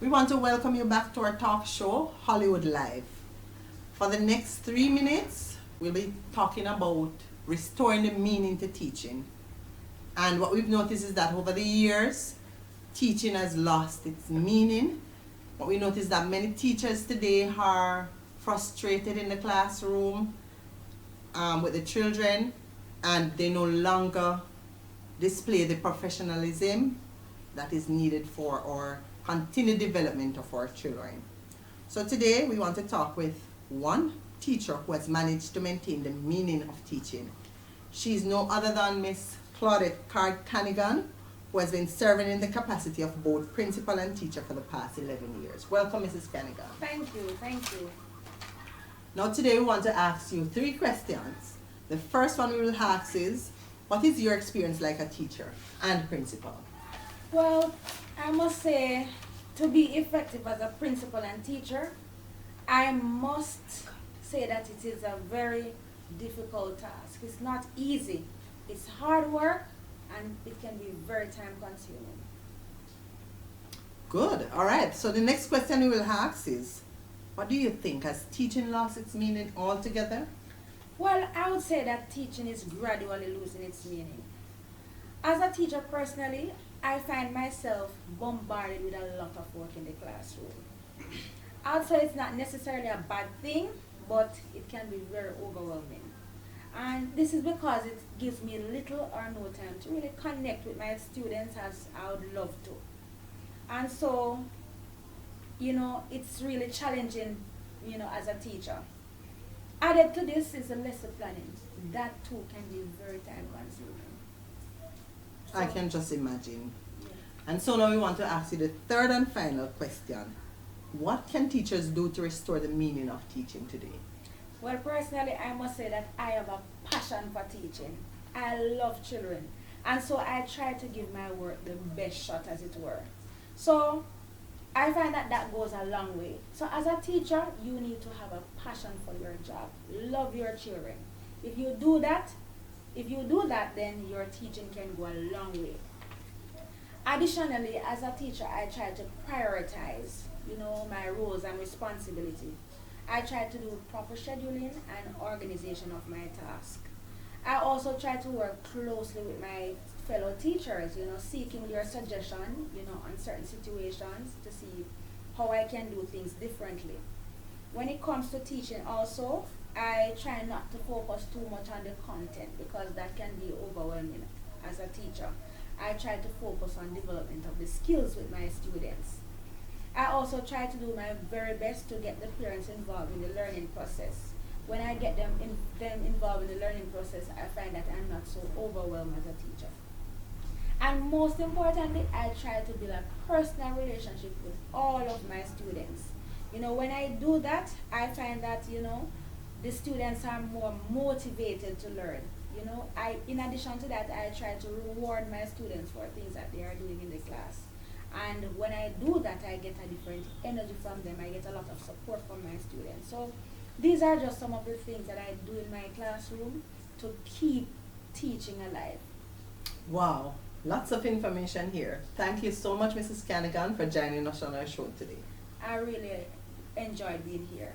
We want to welcome you back to our talk show, Hollywood Live. For the next 3 minutes, we'll be talking about restoring the meaning to teaching. And what we've noticed is that over the years, teaching has lost its meaning. What we notice that many teachers today are frustrated in the classroom with the children, and they no longer display the professionalism that is needed for our continued development of our children. So today we want to talk with one teacher who has managed to maintain the meaning of teaching. She's no other than Miss Claudette Card-Canigan, who has been serving in the capacity of both principal and teacher for the past 11 years. Welcome, Mrs. Canigan. Thank you, thank you. Now today we want to ask you 3 questions. The first one we will ask is, what is your experience like a teacher and principal? Well, I must say, to be effective as a principal and teacher, I must say that it is a very difficult task. It's not easy. It's hard work, and it can be very time consuming. Good. All right. So the next question we will ask is, what do you think? Has teaching lost its meaning altogether? Well, I would say that teaching is gradually losing its meaning. As a teacher personally, I find myself bombarded with a lot of work in the classroom. I would say it's not necessarily a bad thing, but it can be very overwhelming. And this is because it gives me little or no time to really connect with my students as I would love to. And so, it's really challenging, as a teacher. Added to this is the lesson planning. That too can be very time consuming. I can just imagine. Yeah. And so now we want to ask you the third and final question. What can teachers do to restore the meaning of teaching today? Well, personally, I must say that I have a passion for teaching. I love children. And so I try to give my work the best shot, as it were. So I find that goes a long way. So as a teacher, you need to have a passion for your job. Love your children. If you do that, then your teaching can go a long way. Additionally, as a teacher, I try to prioritize, my roles and responsibility. I try to do proper scheduling and organization of my task. I also try to work closely with my fellow teachers, seeking their suggestion, on certain situations to see how I can do things differently. When it comes to teaching also, I try not to focus too much on the content because that can be overwhelming as a teacher. I try to focus on development of the skills with my students. I also try to do my very best to get the parents involved in the learning process. When I get them involved in the learning process, I find that I'm not so overwhelmed as a teacher. And most importantly, I try to build a personal relationship with all of my students. When I do that, I find that, the students are more motivated to learn. In addition to that, I try to reward my students for things that they are doing in the class. And when I do that, I get a different energy from them. I get a lot of support from my students. So these are just some of the things that I do in my classroom to keep teaching alive. Wow, lots of information here. Thank you so much, Mrs. Canigan, for joining us on our show today. I really enjoyed being here.